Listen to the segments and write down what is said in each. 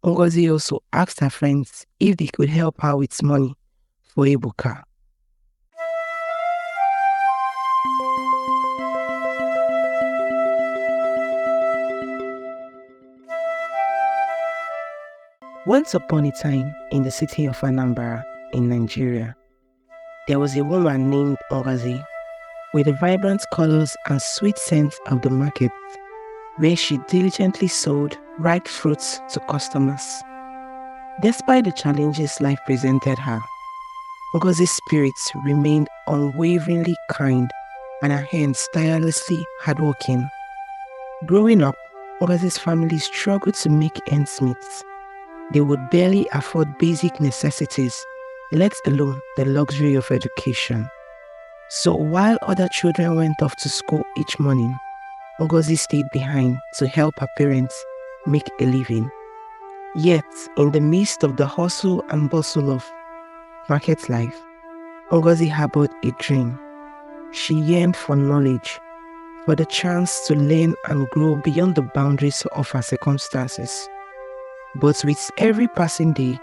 Ngozi also asked her friends if they could help her with money for Ebuka. Once upon a time, in the city of Anambra in Nigeria, there was a woman named Ngozi with the vibrant colors and sweet scent of the market, where she diligently sold ripe fruits to customers. Despite the challenges life presented her, Ngozi's spirit remained unwaveringly kind and her hands tirelessly hardworking. Growing up, Ngozi's family struggled to make ends meet. They would barely afford basic necessities, let alone the luxury of education. So while other children went off to school each morning, Ngozi stayed behind to help her parents make a living. Yet, in the midst of the hustle and bustle of market life, Ngozi harbored a dream. She yearned for knowledge, for the chance to learn and grow beyond the boundaries of her circumstances. But with every passing day,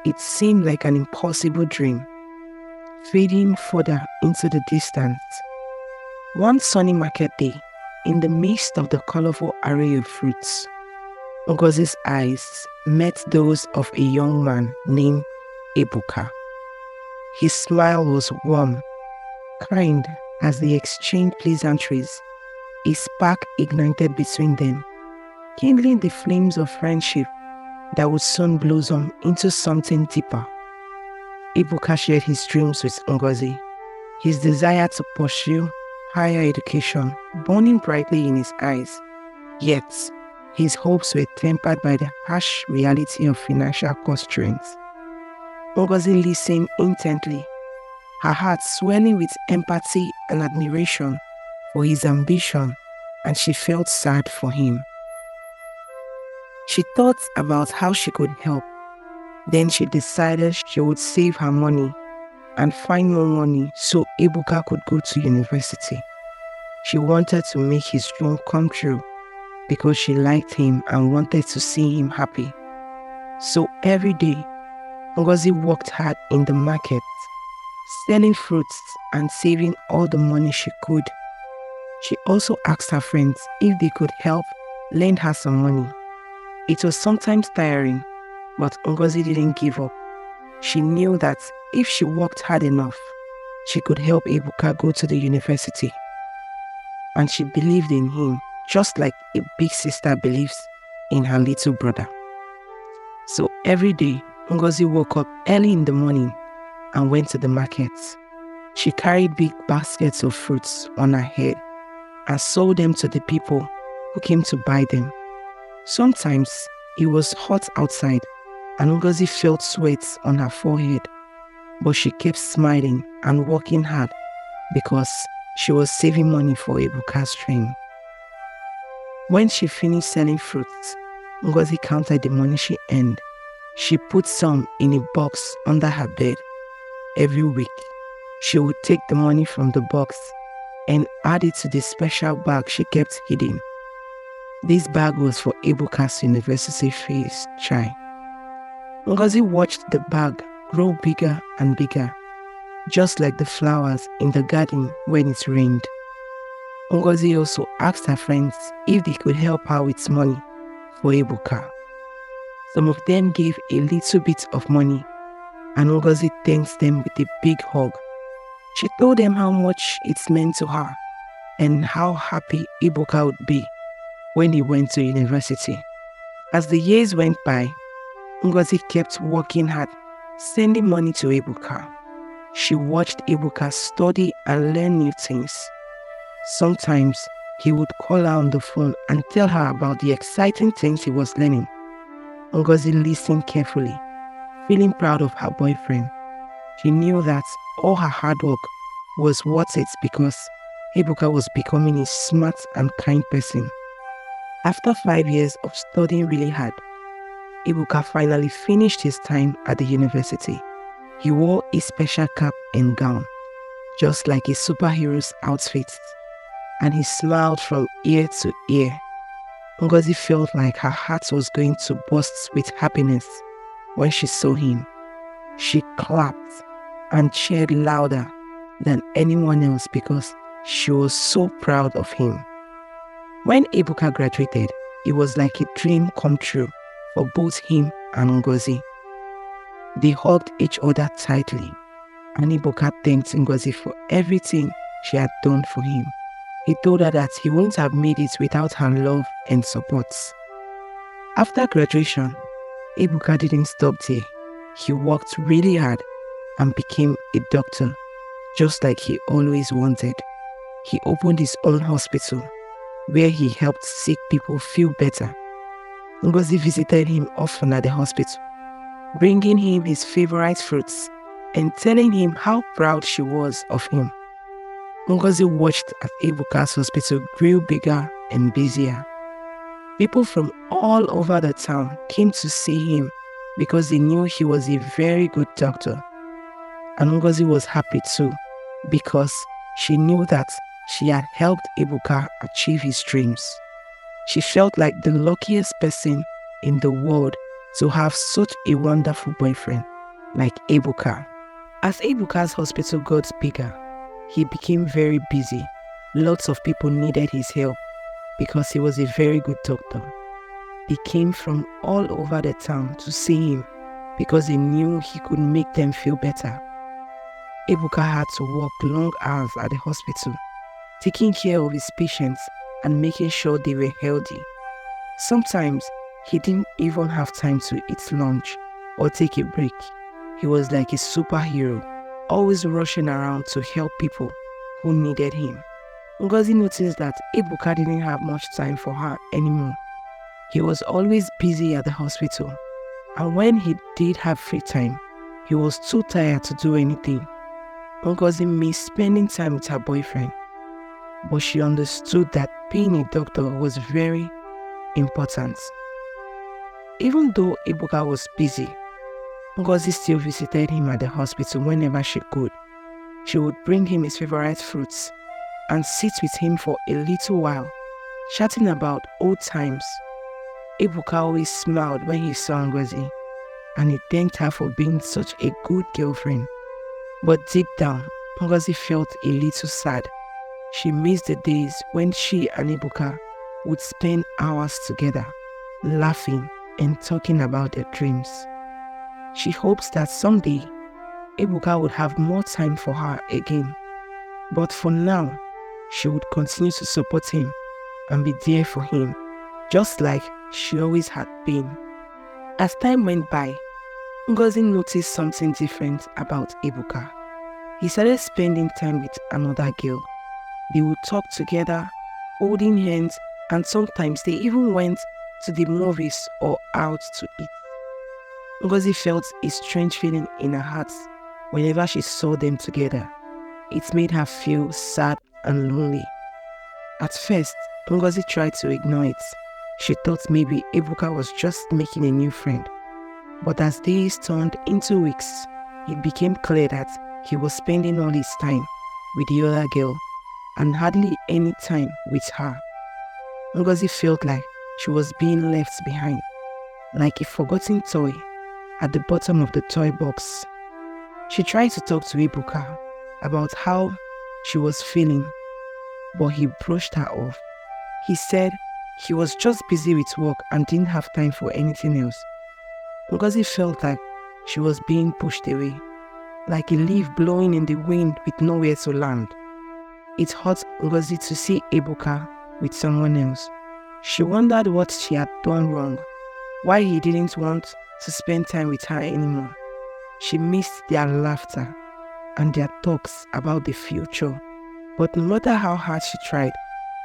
it seemed like an impossible dream, fading further into the distance. One sunny market day, in the midst of the colorful array of fruits, Ngozi's eyes met those of a young man named Ebuka. His smile was warm, kind as they exchanged pleasantries. A spark ignited between them, kindling the flames of friendship that would soon blossom into something deeper. Ebuka shared his dreams with Ngozi, his desire to pursue higher education burning brightly in his eyes. Yet, his hopes were tempered by the harsh reality of financial constraints. Ngozi listened intently, her heart swelling with empathy and admiration for his ambition, and she felt sad for him. She thought about how she could help. Then she decided she would save her money and find more money so Ebuka could go to university. She wanted to make his dream come true because she liked him and wanted to see him happy. So every day, Ngozi worked hard in the market, selling fruits and saving all the money she could. She also asked her friends if they could help lend her some money. It was sometimes tiring, but Ngozi didn't give up. She knew that if she worked hard enough, she could help Ebuka go to the university. And she believed in him, just like a big sister believes in her little brother. So every day, Ngozi woke up early in the morning and went to the markets. She carried big baskets of fruits on her head and sold them to the people who came to buy them. Sometimes it was hot outside and Ngozi felt sweat on her forehead, but she kept smiling and working hard because she was saving money for Ebuka's dream. When she finished selling fruits, Ngozi counted the money she earned. She put some in a box under her bed. Every week, she would take the money from the box and add it to the special bag she kept hidden. This bag was for Ebuka's university fees. Ngozi watched the bag grow bigger and bigger, just like the flowers in the garden when it rained. Ngozi also asked her friends if they could help her with money for Ebuka. Some of them gave a little bit of money, and Ngozi thanked them with a big hug. She told them how much it meant to her and how happy Ebuka would be when he went to university. As the years went by, Ngozi kept working hard, sending money to Ebuka. She watched Ebuka study and learn new things. Sometimes he would call her on the phone and tell her about the exciting things he was learning. Ngozi listened carefully, feeling proud of her boyfriend. She knew that all her hard work was worth it because Ebuka was becoming a smart and kind person. After 5 years of studying really hard, Ebuka finally finished his time at the university. He wore a special cap and gown, just like a superhero's outfit, and he smiled from ear to ear. Ngozi felt like her heart was going to burst with happiness when she saw him. She clapped and cheered louder than anyone else because she was so proud of him. When Ebuka graduated, it was like a dream come true for both him and Ngozi. They hugged each other tightly, and Ebuka thanked Ngozi for everything she had done for him. He told her that he wouldn't have made it without her love and support. After graduation, Ebuka didn't stop there. He worked really hard and became a doctor, just like he always wanted. He opened his own hospital, where he helped sick people feel better. Ngozi visited him often at the hospital, bringing him his favorite fruits and telling him how proud she was of him. Ngozi watched as Ebuka's hospital grew bigger and busier. People from all over the town came to see him because they knew he was a very good doctor. And Ngozi was happy too because she knew that she had helped Ebuka achieve his dreams. She felt like the luckiest person in the world to have such a wonderful boyfriend like Ebuka. As Ebuka's hospital got bigger, he became very busy. Lots of people needed his help because he was a very good doctor. They came from all over the town to see him because they knew he could make them feel better. Ebuka had to work long hours at the hospital, taking care of his patients and making sure they were healthy. Sometimes he didn't even have time to eat lunch or take a break. He was like a superhero, always rushing around to help people who needed him. Ngozi noticed that Ebuka didn't have much time for her anymore. He was always busy at the hospital, and when he did have free time, he was too tired to do anything. Ngozi missed spending time with her boyfriend, but she understood that being a doctor was very important. Even though Ebuka was busy, Ngozi still visited him at the hospital whenever she could. She would bring him his favorite fruits and sit with him for a little while, chatting about old times. Ebuka always smiled when he saw Ngozi, and he thanked her for being such a good girlfriend. But deep down, Ngozi felt a little sad. She missed the days when she and Ebuka would spend hours together, laughing and talking about their dreams. She hopes that someday Ebuka would have more time for her again. But for now, she would continue to support him and be there for him, just like she always had been. As time went by, Ngozi noticed something different about Ebuka. He started spending time with another girl. They would talk together, holding hands, and sometimes they even went to the movies or out to eat. Ngozi felt a strange feeling in her heart whenever she saw them together. It made her feel sad and lonely. At first, Ngozi tried to ignore it. She thought maybe Ebuka was just making a new friend. But as days turned into weeks, it became clear that he was spending all his time with the other girl and hardly any time with her. Ngozi felt like she was being left behind, like a forgotten toy at the bottom of the toy box. She tried to talk to Ebuka about how she was feeling, but he brushed her off. He said he was just busy with work and didn't have time for anything else. Ngozi felt like she was being pushed away, like a leaf blowing in the wind with nowhere to land. It hurt Ngozi to see Ebuka with someone else. She wondered what she had done wrong, why he didn't want to spend time with her anymore. She missed their laughter and their talks about the future. But no matter how hard she tried,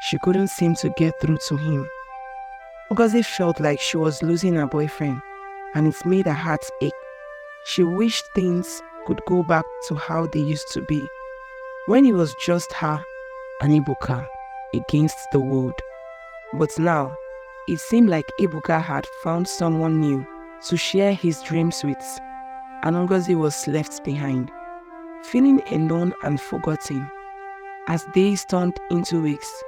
she couldn't seem to get through to him. Ngozi felt like she was losing her boyfriend, and it made her heart ache. She wished things could go back to how they used to be, when it was just her and Ebuka against the world. But now, it seemed like Ebuka had found someone new to share his dreams with, and Ngozi was left behind, feeling alone and forgotten. As days turned into weeks,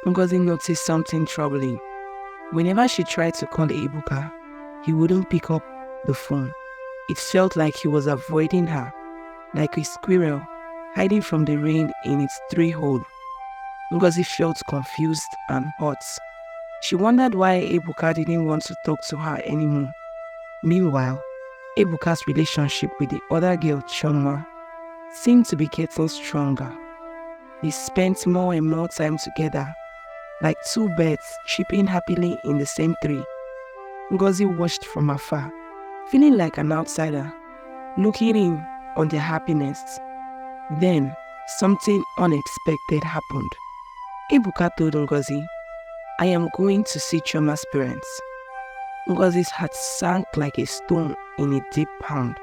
Ngozi noticed something troubling. Whenever she tried to call Ebuka, he wouldn't pick up the phone. It felt like he was avoiding her, like a squirrel hiding from the rain in its tree hole. Ngozi felt confused and hurt. She wondered why Ebuka didn't want to talk to her anymore. Meanwhile, Ebuka's relationship with the other girl, Chioma, seemed to be getting stronger. They spent more and more time together, like two birds chirping happily in the same tree. Ngozi watched from afar, feeling like an outsider, looking in on their happiness. Then, something unexpected happened. Ebuka told Ngozi, "I am going to see Chioma's parents." Ngozi's heart sank like a stone in a deep pound.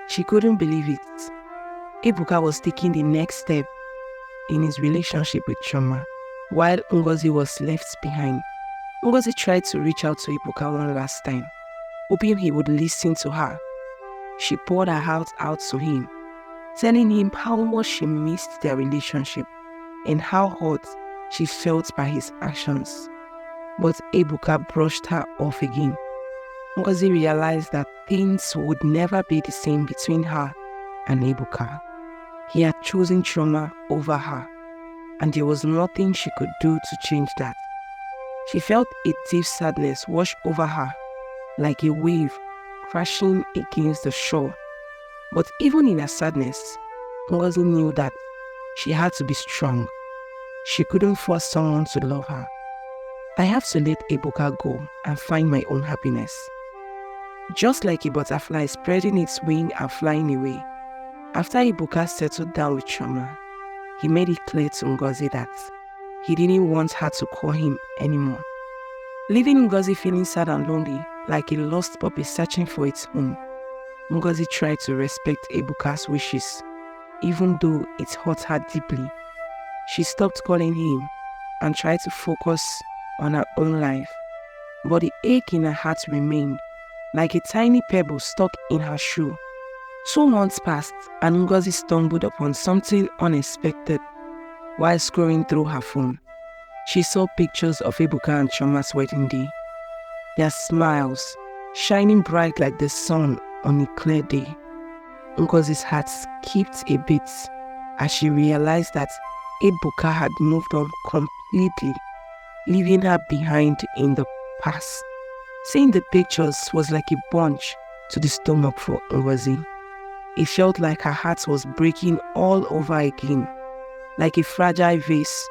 She couldn't believe it. Ebuka was taking the next step in his relationship with Chioma, while Ngozi was left behind. Ngozi tried to reach out to Ebuka one last time, hoping he would listen to her. She poured her heart out to him, telling him how much she missed their relationship and how hurt she felt by his actions. But Ebuka brushed her off again. Ngozi realized that things would never be the same between her and Ebuka. He had chosen Chioma over her, and there was nothing she could do to change that. She felt a deep sadness wash over her, like a wave crashing against the shore. But even in her sadness, Ngozi knew that she had to be strong. She couldn't force someone to love her. "I have to let Ebuka go and find my own happiness." Just like a butterfly spreading its wing and flying away, after Ebuka settled down with Chioma, he made it clear to Ngozi that he didn't want her to call him anymore. Leaving Ngozi feeling sad and lonely, like a lost puppy searching for its home, Ngozi tried to respect Ebuka's wishes, even though it hurt her deeply. She stopped calling him and tried to focus on her own life. But the ache in her heart remained, like a tiny pebble stuck in her shoe. 2 months passed and Ngozi stumbled upon something unexpected while scrolling through her phone. She saw pictures of Ebuka and Chioma's wedding day, their smiles shining bright like the sun on a clear day. Ngozi's heart skipped a bit as she realized that Ebuka had moved on completely, leaving her behind in the past. Seeing the pictures was like a punch to the stomach for Ngozi. It felt like her heart was breaking all over again, like a fragile vase,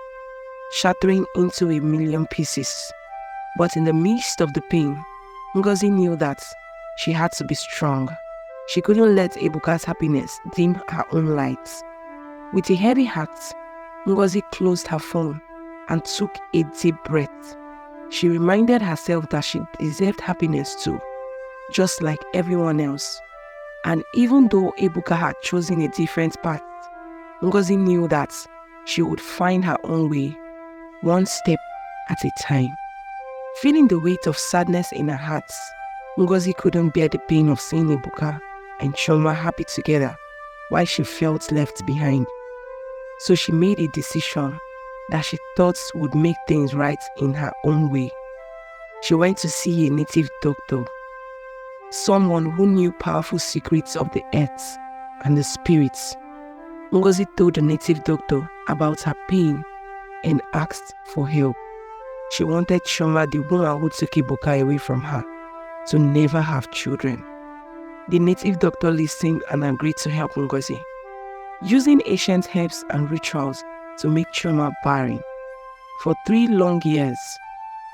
shattering into a million pieces. But in the midst of the pain, Ngozi knew that she had to be strong. She couldn't let Ebuka's happiness dim her own light. With a heavy heart, Ngozi closed her phone and took a deep breath. She reminded herself that she deserved happiness too, just like everyone else. And even though Ebuka had chosen a different path, Ngozi knew that she would find her own way, one step at a time. Feeling the weight of sadness in her heart, Ngozi couldn't bear the pain of seeing Ebuka and Chioma happy together while she felt left behind. So she made a decision that she thought would make things right in her own way. She went to see a native doctor, someone who knew powerful secrets of the earth and the spirits. Ngozi told the native doctor about her pain and asked for help. She wanted Chioma, the woman who took Ebuka away from her, to never have children. The native doctor listened and agreed to help Ngozi, using ancient herbs and rituals to make Chioma barren. For 3 long years,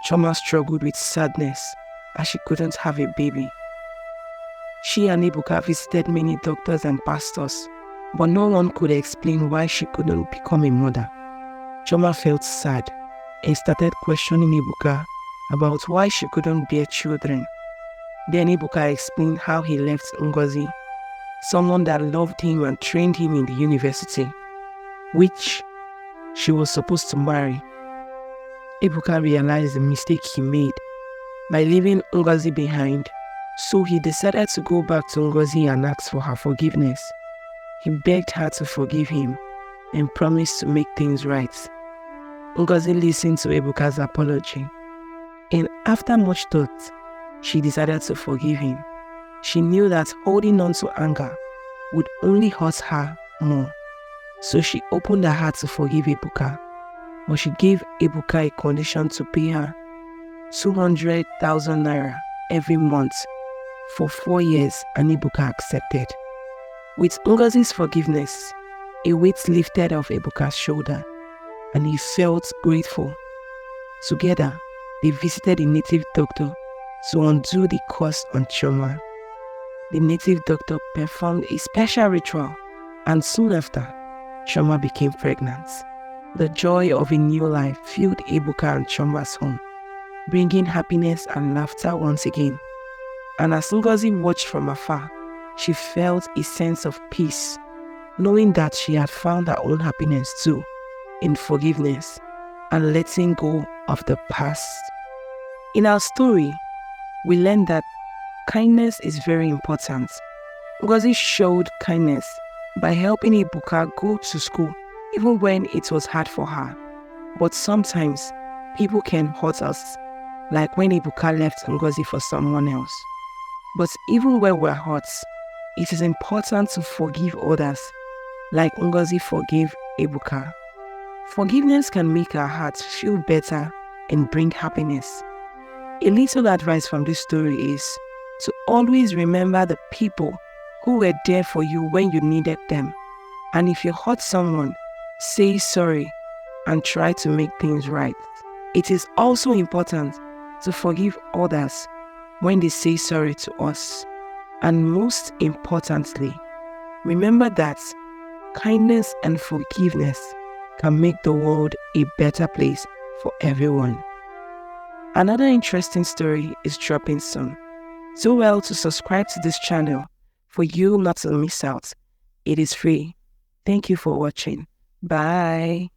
Chioma struggled with sadness as she couldn't have a baby. She and Ebuka visited many doctors and pastors, but no one could explain why she couldn't become a mother. Chioma felt sad and started questioning Ebuka about why she couldn't bear children. Then Ebuka explained how he left Ngozi, someone that loved him and trained him in the university, which she was supposed to marry. Ebuka realized the mistake he made by leaving Ngozi behind, so he decided to go back to Ngozi and ask for her forgiveness. He begged her to forgive him and promised to make things right. Ngozi listened to Ebuka's apology And after much thought, she decided to forgive him. She knew that holding on to anger would only hurt her more. So she opened her heart to forgive Ebuka. But she gave Ebuka a condition to pay her 200,000 naira every month for 4 years, and Ebuka accepted. With Ngozi's forgiveness, a weight lifted off Ebuka's shoulder, and he felt grateful. Together, they visited a native doctor to undo the curse on Chioma. The native doctor performed a special ritual, and soon after, Chioma became pregnant. The joy of a new life filled Ebuka and Chioma's home, bringing happiness and laughter once again. And as Ngozi watched from afar, she felt a sense of peace, knowing that she had found her own happiness too, in forgiveness and letting go of the past. In our story, we learned that kindness is very important. Ngozi showed kindness by helping Ebuka go to school even when it was hard for her. But sometimes people can hurt us, like when Ebuka left Ngozi for someone else. But even when we're hurt, it is important to forgive others, like Ngozi forgave Ebuka. Forgiveness can make our hearts feel better and bring happiness. A little advice from this story is to always remember the people who were there for you when you needed them. And if you hurt someone, say sorry and try to make things right. It is also important to forgive others when they say sorry to us. And most importantly, remember that kindness and forgiveness can make the world a better place for everyone. Another interesting story is dropping soon. Do well to subscribe to this channel for you not to miss out. It is free. Thank you for watching. Bye.